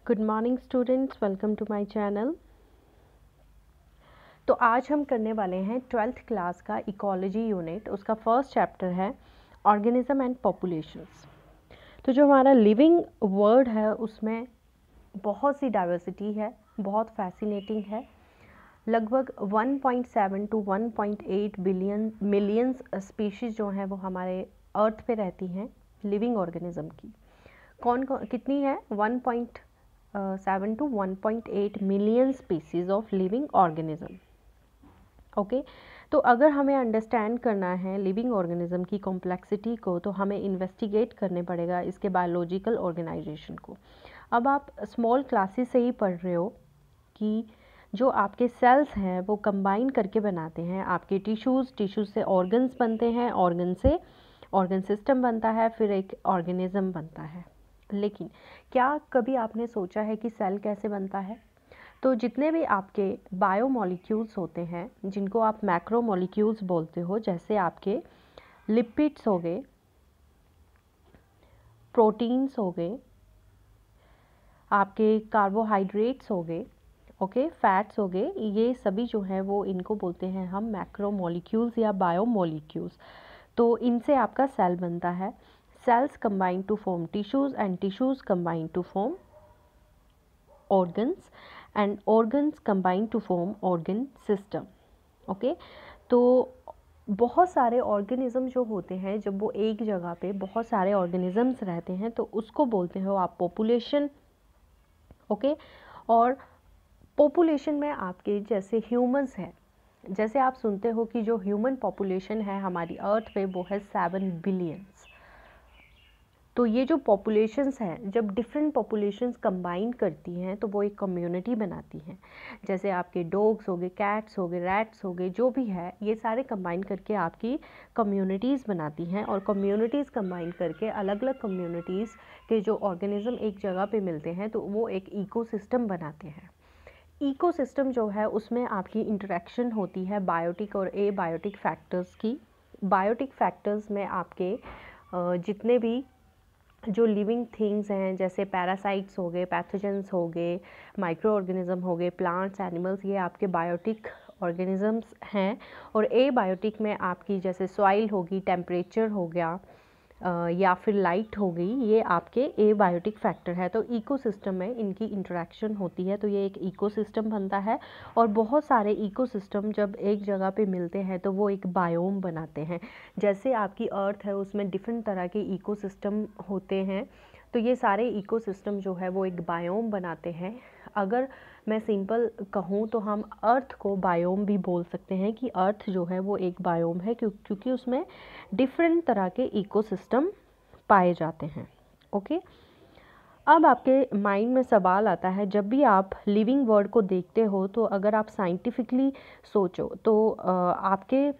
Good morning students, welcome to my channel. तो आज हम करने वाले हैं 12th क्लास का इकोलॉजी यूनिट। उसका फर्स्ट चैप्टर है ऑर्गेनिज्म एंड पॉपुलेशंस। तो जो हमारा लिविंग वर्ल्ड है उसमें बहुत सी डाइवर्सिटी है, बहुत फैसिनेटिंग है। लगभग 1.7 टू 1.8 बिलियन मिलियंस स्पीशीज़ जो हैं वो हमारे अर्थ पे रहती हैं लिविंग ऑर्गेनिज्म की। कौन कितनी है? 1.7 to 1.8 million species of living organism. Okay, तो अगर हमें अंडरस्टैंड करना है लिविंग ऑर्गेनिज्म की कॉम्प्लेक्सिटी को तो हमें इन्वेस्टिगेट करने पड़ेगा इसके बायोलॉजिकल ऑर्गेनाइजेशन को। अब आप स्मॉल क्लासेस से ही पढ़ रहे हो कि जो आपके सेल्स हैं वो कंबाइन करके बनाते हैं आपके टिश्यूज़ से ऑर्गन्स बनते हैं, ऑर्गन से ऑर्गन सिस्टम बनता है, फिर एक ऑर्गेनिज्म बनता है। लेकिन क्या कभी आपने सोचा है कि सेल कैसे बनता है? तो जितने भी आपके बायोमोलिक्यूल्स होते हैं जिनको आप मैक्रोमोलिक्यूल्स बोलते हो, जैसे आपके लिपिड्स हो गए, प्रोटीन्स हो गए, आपके कार्बोहाइड्रेट्स हो गए, ओके, फैट्स हो गए, ये सभी जो हैं वो इनको बोलते हैं हम मैक्रोमोलिक्यूल्स या बायोमोलिक्यूल्स। तो इनसे आपका सेल बनता है। Cells combine to form tissues and tissues combine to form organs and organs combine to form organ system। Okay, तो बहुत सारे ऑर्गेनिज्म जो होते हैं जब वो एक जगह पे बहुत सारे ऑर्गेनिजम्स रहते हैं तो उसको बोलते हो आप पॉपुलेशन। ओके, और पॉपुलेशन में आपके जैसे ह्यूमंस हैं, जैसे आप सुनते हो कि जो ह्यूमन पॉपुलेशन है हमारी अर्थ पे वो है 7 बिलियंस। तो ये जो पॉपुलेशंस हैं जब डिफरेंट पॉपुलेशंस कंबाइन करती हैं तो वो एक कम्युनिटी बनाती हैं। जैसे आपके डॉग्स हो गए, कैट्स हो गए, रैट्स हो गए, जो भी है ये सारे कंबाइन करके आपकी कम्युनिटीज़ बनाती हैं, और कम्युनिटीज़ कंबाइन करके अलग अलग कम्युनिटीज़ के जो ऑर्गेनिज्म एक जगह पे मिलते हैं तो वो एक इकोसिस्टम बनाते हैं। इकोसिस्टम जो है उसमें आपकी इंटरेक्शन होती है बायोटिक और एबायोटिक फैक्टर्स की। बायोटिक फैक्टर्स में आपके जितने भी जो लिविंग थिंग्स हैं जैसे पैरासाइट्स हो गए, पैथोजेंस हो गए, माइक्रो ऑर्गेनिज्म हो गए, प्लांट्स, एनिमल्स, ये आपके बायोटिक ऑर्गेनिजम्स हैं। और एबायोटिक में आपकी जैसे सॉइल होगी, टेम्परेचर हो गया, या फिर लाइट हो गई, ये आपके एबायोटिक फैक्टर है। तो इकोसिस्टम में इनकी इंटरेक्शन होती है तो ये एक इकोसिस्टम बनता है। और बहुत सारे इकोसिस्टम जब एक जगह पे मिलते हैं तो वो एक बायोम बनाते हैं। जैसे आपकी अर्थ है उसमें डिफरेंट तरह के इकोसिस्टम होते हैं, तो ये सारे इकोसिस्टम जो है वो एक बायोम बनाते हैं। अगर मैं सिंपल कहूँ तो हम अर्थ को बायोम भी बोल सकते हैं कि अर्थ जो है वो एक बायोम है क्योंकि उसमें डिफरेंट तरह के इकोसिस्टम पाए जाते हैं। ओके, अब आपके माइंड में सवाल आता है जब भी आप लिविंग वर्ल्ड को देखते हो तो अगर आप साइंटिफिकली सोचो तो आपके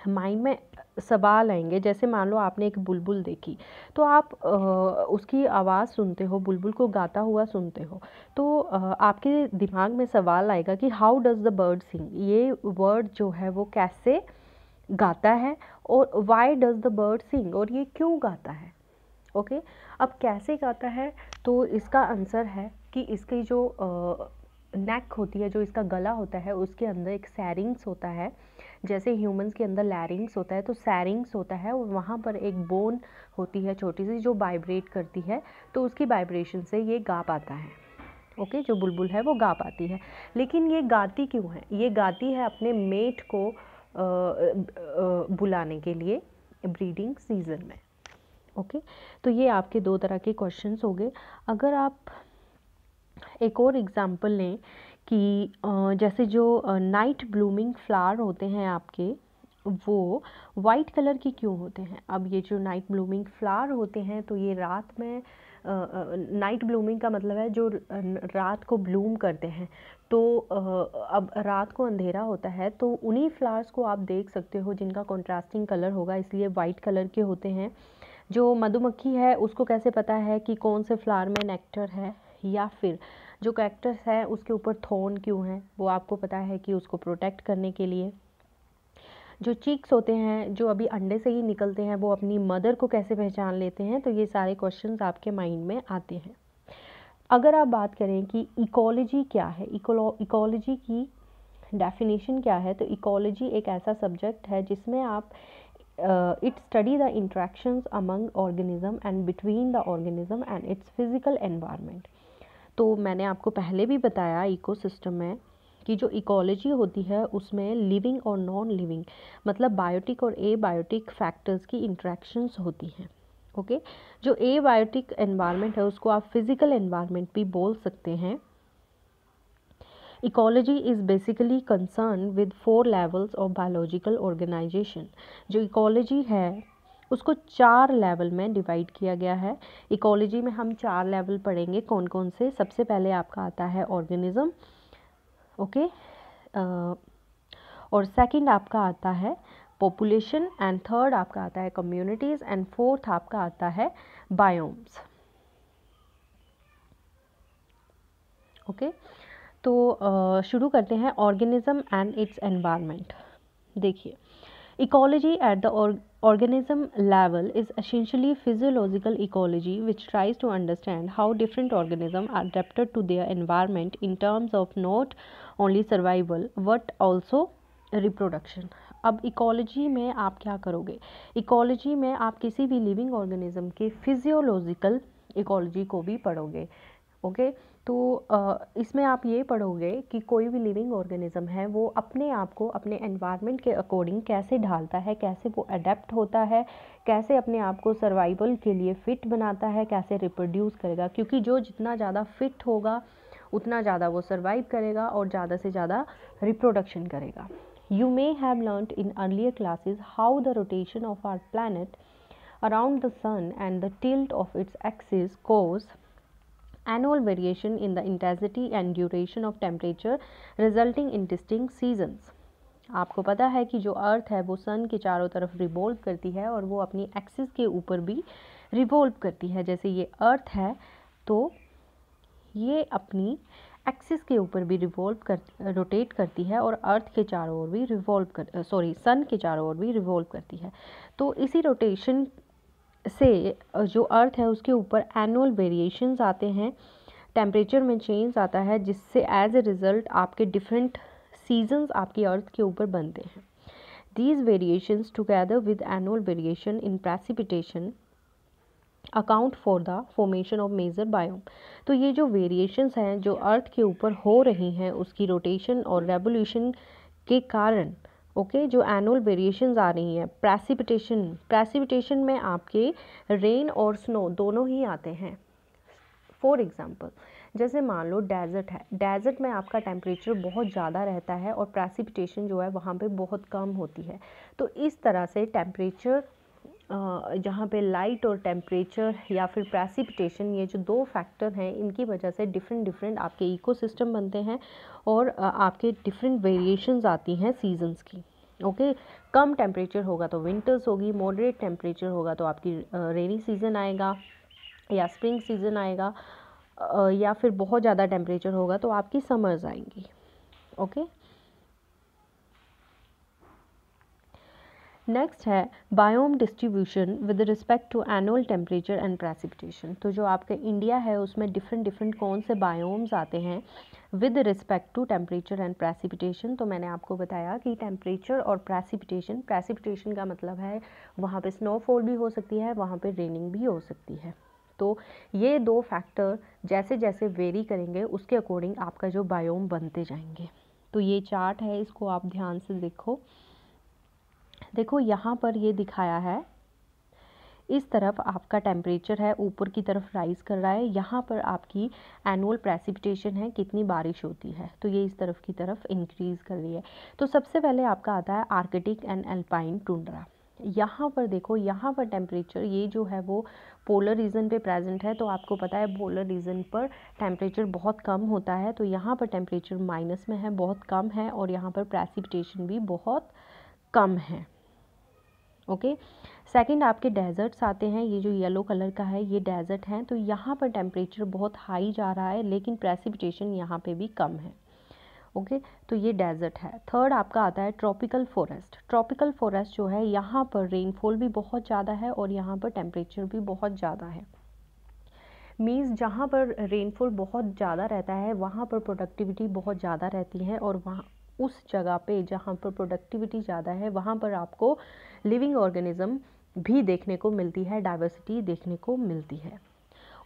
माइंड में सवाल आएंगे। जैसे मान लो आपने एक बुलबुल देखी तो आप उसकी आवाज़ सुनते हो, बुलबुल को गाता हुआ सुनते हो, तो आपके दिमाग में सवाल आएगा कि हाउ डज़ द बर्ड सिंग, ये वर्ड जो है वो कैसे गाता है, और वाई डज़ द बर्ड सिंग, और ये क्यों गाता है। ओके, अब कैसे गाता है तो इसका आंसर है कि इसकी जो नेक होती है, जो इसका गला होता है, उसके अंदर एक सैरिंग्स होता है। जैसे ह्यूमंस के अंदर लैरिंग्स होता है तो सैरिंग्स होता है, और वहाँ पर एक बोन होती है छोटी सी जो वाइब्रेट करती है, तो उसकी वाइब्रेशन से ये गा पाता है। ओके, जो बुलबुल है वो गा पाती है। लेकिन ये गाती क्यों है? ये गाती है अपने मेट को बुलाने के लिए ब्रीडिंग सीजन में। ओके, तो ये आपके दो तरह के क्वेश्चंस हो गए। अगर आप एक और एग्जांपल लें कि जैसे जो नाइट ब्लूमिंग फ्लावर होते हैं आपके, वो वाइट कलर के क्यों होते हैं? अब ये जो नाइट ब्लूमिंग फ्लावर होते हैं तो ये रात में, नाइट ब्लूमिंग का मतलब है जो रात को ब्लूम करते हैं। तो अब रात को अंधेरा होता है तो उन्हीं फ्लावर्स को आप देख सकते हो जिनका कॉन्ट्रास्टिंग कलर होगा, इसलिए वाइट कलर के होते हैं। जो मधुमक्खी है उसको कैसे पता है कि कौन से फ्लावर में नेक्टर है, या फिर जो कैक्टस है उसके ऊपर थॉर्न क्यों है, वो आपको पता है कि उसको प्रोटेक्ट करने के लिए। जो चीक्स होते हैं जो अभी अंडे से ही निकलते हैं वो अपनी मदर को कैसे पहचान लेते हैं, तो ये सारे क्वेश्चंस आपके माइंड में आते हैं। अगर आप बात करें कि इकोलॉजी क्या है, इकोलॉजी की डेफिनेशन क्या है, तो इकोलॉजी एक ऐसा सब्जेक्ट है जिसमें आप it study the interactions among organism and between the organism and it's physical environment. तो मैंने आपको पहले भी बताया इकोसिस्टम में कि जो इकोलॉजी होती है उसमें लिविंग और नॉन लिविंग मतलब बायोटिक और एबायोटिक फैक्टर्स की इंट्रैक्शंस होती हैं। ओके, जो एबायोटिक एनवायरनमेंट है उसको आप फिजिकल एनवायरनमेंट भी बोल सकते हैं। Ecology is basically concern with 4 levels of biological organisation. जो इकोलॉजी है उसको 4 लेवल में डिवाइड किया गया है। इकोलॉजी में हम 4 लेवल पढ़ेंगे, कौन कौन से। सबसे पहले आपका आता है ऑर्गेनिज्म, ओके, और सेकंड आपका आता है पॉपुलेशन, एंड थर्ड आपका आता है कम्युनिटीज़, एंड फोर्थ आपका आता है बायोम्स। ओके, तो शुरू करते हैं ऑर्गेनिज्म एंड इट्स एनवायरनमेंट। देखिए, ecology at the organism level is essentially physiological ecology which tries to understand how different organisms are adapted to their environment in terms of not only survival but also reproduction। अब ecology में आप क्या करोगे, ecology में आप किसी भी living organism के फिजियोलॉजिकल इकोलॉजी को भी पढ़ोगे। ओके, तो इसमें आप ये पढ़ोगे कि कोई भी लिविंग ऑर्गेनिज्म है वो अपने आप को अपने एनवायरनमेंट के अकॉर्डिंग कैसे ढालता है, कैसे वो अडेप्ट होता है, कैसे अपने आप को सर्वाइवल के लिए फ़िट बनाता है, कैसे रिप्रोड्यूस करेगा, क्योंकि जो जितना ज़्यादा फिट होगा उतना ज़्यादा वो सर्वाइव करेगा और ज़्यादा से ज़्यादा रिप्रोडक्शन करेगा। You may have learned in earlier classes how the rotation of our planet around the sun and the tilt of its axis cause annual variation in the intensity and duration of temperature resulting in distinct seasons। आपको पता है कि जो अर्थ है वो सन के चारों तरफ रिवॉल्व करती है और वो अपनी एक्सिस के ऊपर भी रिवॉल्व करती है। जैसे ये अर्थ है तो ये अपनी एक्सिस के ऊपर भी रोटेट करती है और अर्थ के चारों ओर भी सन के चारों ओर भी रिवॉल्व करती है। तो इसी रोटेशन से जो अर्थ है उसके ऊपर एनुअल वेरिएशंस आते हैं, टेम्परेचर में चेंज आता है, जिससे एज ए रिज़ल्ट आपके डिफरेंट सीजन्स आपकी अर्थ के ऊपर बनते हैं। These variations together with annual variation in precipitation account for the formation of major biome. तो ये जो वेरिएशंस हैं जो अर्थ के ऊपर हो रही हैं उसकी रोटेशन और रेवोल्यूशन के कारण, ओके, जो एनुअल वेरिएशंस आ रही हैं, प्रेसिपिटेशन में आपके रेन और स्नो दोनों ही आते हैं। फॉर एग्जांपल, जैसे मान लो डेजर्ट है, डेजर्ट में आपका टेम्परेचर बहुत ज़्यादा रहता है और प्रेसिपिटेशन जो है वहाँ पे बहुत कम होती है। तो इस तरह से टेम्परेचर जहाँ पे लाइट और टेम्परेचर या फिर प्रेसिपिटेशन, ये जो 2 फैक्टर हैं, इनकी वजह से डिफरेंट आपके इकोसिस्टम बनते हैं और आपके डिफरेंट वेरिएशंस आती हैं सीजन्स की। ओके, कम टेम्परेचर होगा तो विंटर्स होगी, मॉडरेट टेम्परेचर होगा तो आपकी रेनी सीज़न आएगा या स्प्रिंग सीज़न आएगा, या फिर बहुत ज़्यादा टेम्परेचर होगा तो आपकी समर्स आएंगी। ओके, नेक्स्ट है biome distribution with respect to annual temperature and precipitation. तो जो आपका इंडिया है उसमें डिफरेंट कौन से बायोम्स आते हैं with respect to temperature and precipitation. तो मैंने आपको बताया कि टेम्परेचर और प्रेसिपिटेशन का मतलब है वहाँ पे स्नोफॉल भी हो सकती है, वहाँ पे रेनिंग भी हो सकती है। तो ये 2 फैक्टर जैसे जैसे वेरी करेंगे उसके अकॉर्डिंग आपका जो बायोम बनते जाएंगे। तो ये चार्ट है, इसको आप ध्यान से देखो यहाँ पर ये दिखाया है, इस तरफ आपका टेम्परेचर है ऊपर की तरफ राइज कर रहा है, यहाँ पर आपकी एनुअल प्रेसिपिटेशन है, कितनी बारिश होती है, तो ये इस तरफ की तरफ इंक्रीज़ कर रही है। तो सबसे पहले आपका आता है आर्कटिक एंड अल्पाइन टुंड्रा। यहाँ पर देखो, यहाँ पर टेम्परेचर ये जो है वो पोलर रीजन पे प्रेजेंट है, तो आपको पता है पोलर रीजन पर टेम्परेचर बहुत कम होता है, तो यहाँ पर टेम्परेचर माइनस में है, बहुत कम है, और यहाँ पर प्रेसिपिटेशन भी बहुत कम है। ओके, सेकंड आपके डेजर्ट्स आते हैं, ये जो येलो कलर का है ये डेजर्ट है, तो यहाँ पर टेम्परेचर बहुत हाई जा रहा है लेकिन प्रेसिपिटेशन यहाँ पे भी कम है। ओके, तो ये डेजर्ट है। थर्ड आपका आता है ट्रॉपिकल फॉरेस्ट। ट्रॉपिकल फॉरेस्ट जो है यहाँ पर रेनफॉल भी बहुत ज़्यादा है और यहाँ पर टेम्परेचर भी बहुत ज़्यादा है। मीन्स जहाँ पर रेनफॉल बहुत ज़्यादा रहता है वहाँ पर प्रोडक्टिविटी बहुत ज़्यादा रहती है, और वहाँ उस जगह पे जहाँ पर प्रोडक्टिविटी ज़्यादा है वहाँ पर आपको लिविंग ऑर्गेनिज्म भी देखने को मिलती है, डाइवर्सिटी देखने को मिलती है।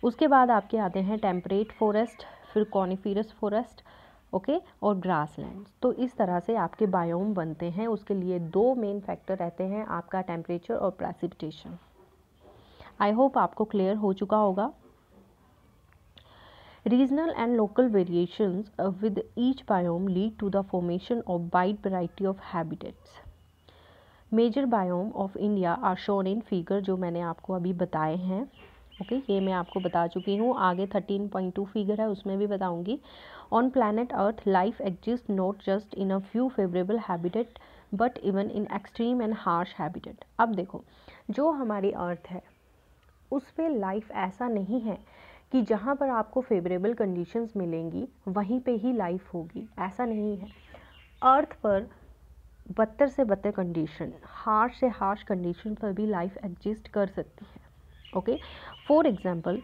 उसके बाद आपके आते हैं टेम्परेट फॉरेस्ट, फिर कॉनिफेरस फॉरेस्ट, ओके, और ग्रासलैंड। तो इस तरह से आपके बायोम बनते हैं। उसके लिए 2 मेन फैक्टर रहते हैं, आपका टेम्परेचर और प्रेसिपिटेशन। आई होप आपको क्लियर हो चुका होगा। Regional and local variations with each biome lead to the formation of wide variety of habitats. Major biome of India are shown in figure, जो मैंने आपको अभी बताए हैं। ओके, ये मैं आपको बता चुकी हूँ। आगे 13.2 फिगर है, उसमें भी बताऊँगी। On planet earth life exist not just in a few favourable habitat but even in extreme and harsh habitat. अब देखो, जो हमारी अर्थ है उस पर लाइफ ऐसा नहीं है कि जहाँ पर आपको फेवरेबल कंडीशंस मिलेंगी वहीं पे ही लाइफ होगी, ऐसा नहीं है। अर्थ पर बदतर से बदतर कंडीशन, हार्श से हार्श कंडीशन पर भी लाइफ एग्जिस्ट कर सकती है। Okay, for example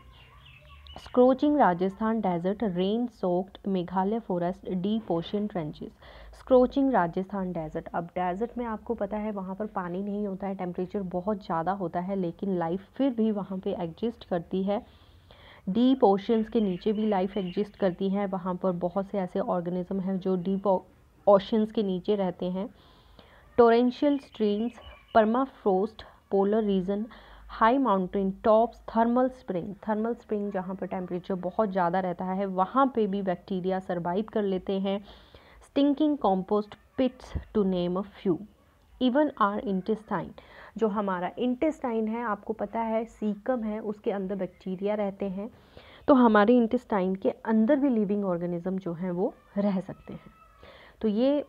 scorching Rajasthan desert, rain soaked Meghalaya forest, deep ocean trenches. Scorching Rajasthan desert, अब डेजर्ट में आपको पता है वहाँ पर पानी नहीं होता है, टेम्परेचर बहुत ज़्यादा होता है, लेकिन लाइफ फिर भी वहाँ पे एग्जिस्ट करती है। डीप ओशंस के नीचे भी लाइफ एग्जिस्ट करती है, वहाँ पर बहुत से ऐसे ऑर्गेनिज्म हैं जो डीप ओशंस के नीचे रहते हैं। Torrential streams, permafrost, polar region, high mountain tops, thermal spring जहाँ पर टेम्परेचर बहुत ज़्यादा रहता है वहाँ पे भी बैक्टीरिया सर्वाइव कर लेते हैं। Stinking compost pits to name a few. Even our intestine, जो हमारा इंटेस्टाइन है आपको पता है सीकम है, उसके अंदर बैक्टीरिया रहते हैं, तो हमारे इंटेस्टाइन के अंदर भी लिविंग ऑर्गेनिज्म जो हैं वो रह सकते हैं। तो ये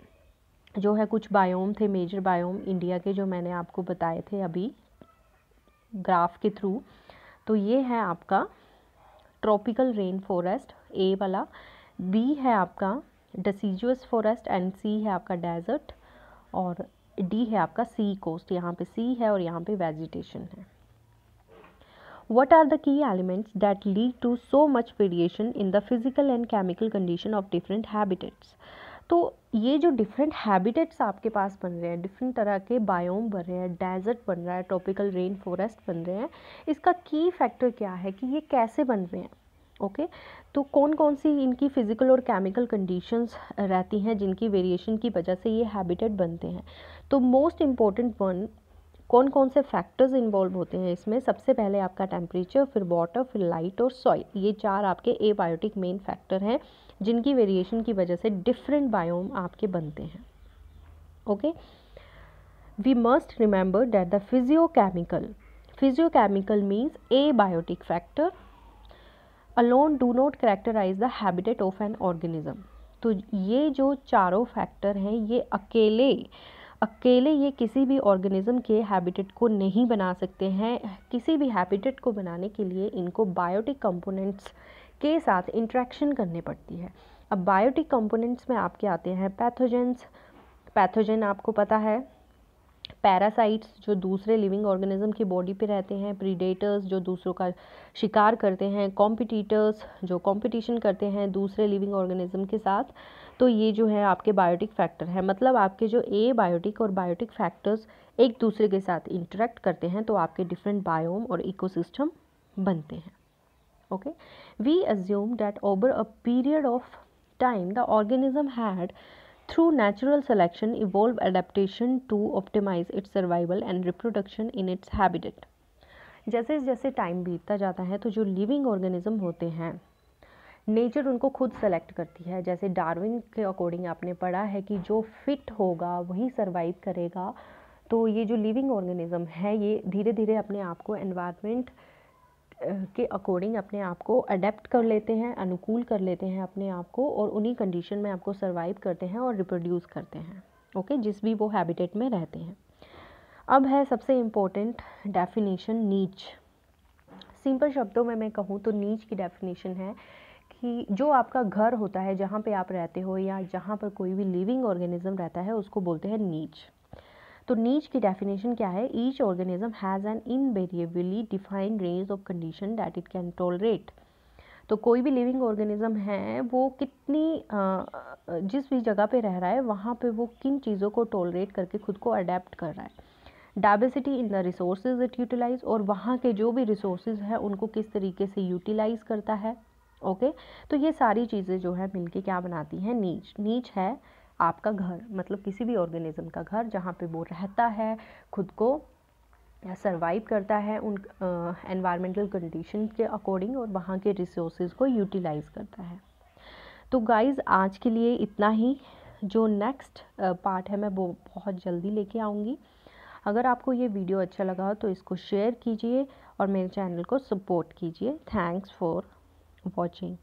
जो है कुछ बायोम थे, मेजर बायोम इंडिया के, जो मैंने आपको बताए थे अभी ग्राफ के थ्रू। तो ये है आपका ट्रॉपिकल रेन फॉरेस्ट ए वाला, बी है आपका डेसिजुअस फॉरेस्ट, एंड सी है आपका डेजर्ट, और डी है आपका सी कोस्ट। यहाँ पे सी है और यहाँ पे वेजिटेशन है। What are the key elements that lead to so much variation in the physical and chemical condition of different habitats? तो ये जो डिफरेंट हैबिटेट्स आपके पास बन रहे हैं, डिफरेंट तरह के बायोम बन रहे हैं, डेजर्ट बन रहा है, ट्रॉपिकल रेन फॉरेस्ट बन रहे हैं, इसका की फैक्टर क्या है कि ये कैसे बन रहे हैं। ओके, तो कौन कौन सी इनकी फिजिकल और केमिकल कंडीशंस रहती हैं जिनकी वेरिएशन की वजह से ये हैबिटेट बनते हैं। तो मोस्ट इम्पॉर्टेंट वन, कौन कौन से फैक्टर्स इन्वॉल्व होते हैं इसमें, सबसे पहले आपका टेम्परेचर, फिर वाटर, फिर लाइट और सॉइल। ये 4 आपके एबायोटिक मेन फैक्टर हैं जिनकी वेरिएशन की वजह से डिफरेंट बायोम आपके बनते हैं। Okay, we must remember that the physicochemical means abiotic factor alone do not characterise the habitat of an organism. तो ये जो चारों फैक्टर हैं ये अकेले ये किसी भी ऑर्गेनिज्म के हैबिटेट को नहीं बना सकते हैं। किसी भी हैबिटेट को बनाने के लिए इनको बायोटिक कंपोनेंट्स के साथ इंटरेक्शन करनी पड़ती है। अब बायोटिक कंपोनेंट्स में आपके आते हैं पैथोजन आपको पता है, पैरासाइट्स जो दूसरे लिविंग ऑर्गेनिज्म की बॉडी पे रहते हैं, प्रीडेटर्स जो दूसरों का शिकार करते हैं, कॉम्पिटिटर्स जो कंपटीशन करते हैं दूसरे लिविंग ऑर्गेनिज्म के साथ। तो ये जो है आपके बायोटिक फैक्टर है, मतलब आपके जो ए बायोटिक और बायोटिक फैक्टर्स एक दूसरे के साथ इंटरेक्ट करते हैं तो आपके डिफरेंट बायोम और इकोसिस्टम बनते हैं। Okay, we assume that over a period of time the organism had through natural selection evolved adaptation to optimize its survival and reproduction in its habitat। जैसे जैसे टाइम बीतता जाता है तो जो लिविंग ऑर्गेनिज्म होते हैं नेचर उनको खुद सेलेक्ट करती है। जैसे डार्विन के अकॉर्डिंग आपने पढ़ा है कि जो फिट होगा वही सर्वाइव करेगा। तो ये जो लिविंग ऑर्गेनिज्म है ये धीरे धीरे अपने आप को एनवायरनमेंट के अकॉर्डिंग अपने आप को अडेप्ट कर लेते हैं, अनुकूल कर लेते हैं अपने आप को, और उन्हीं कंडीशन में आपको सर्वाइव करते हैं और रिप्रोड्यूस करते हैं। ओके, जिस भी वो हैबिटेट में रहते हैं। अब है सबसे इम्पोर्टेंट डेफिनेशन नीच। सिंपल शब्दों में मैं कहूँ तो नीच की डेफिनेशन है कि जो आपका घर होता है जहाँ पे आप रहते हो या जहाँ पर कोई भी लिविंग ऑर्गेनिज्म रहता है उसको बोलते हैं नीच। तो नीच की डेफिनेशन क्या है? Each organism has an invariably defined range of condition that it can tolerate. तो कोई भी लिविंग ऑर्गेनिज्म है वो कितनी जिस भी जगह पे रह रहा है वहाँ पे वो किन चीज़ों को टॉलरेट करके खुद को अडेप्ट कर रहा है, diversity in the resources it utilise, और वहाँ के जो भी रिसोर्सेज हैं उनको किस तरीके से यूटिलाइज करता है। ओके, तो ये सारी चीज़ें जो है मिलके क्या बनाती हैं, नीच। नीच है आपका घर, मतलब किसी भी ऑर्गेनिज्म का घर, जहाँ पे वो रहता है, खुद को सरवाइव करता है उन एनवायरमेंटल कंडीशन के अकॉर्डिंग, और वहाँ के रिसोर्सेज को यूटिलाइज करता है। तो गाइज़ आज के लिए इतना ही। जो नेक्स्ट पार्ट है मैं वो बहुत जल्दी लेके आऊँगी। अगर आपको ये वीडियो अच्छा लगा हो तो इसको शेयर कीजिए और मेरे चैनल को सपोर्ट कीजिए। Thanks for watching.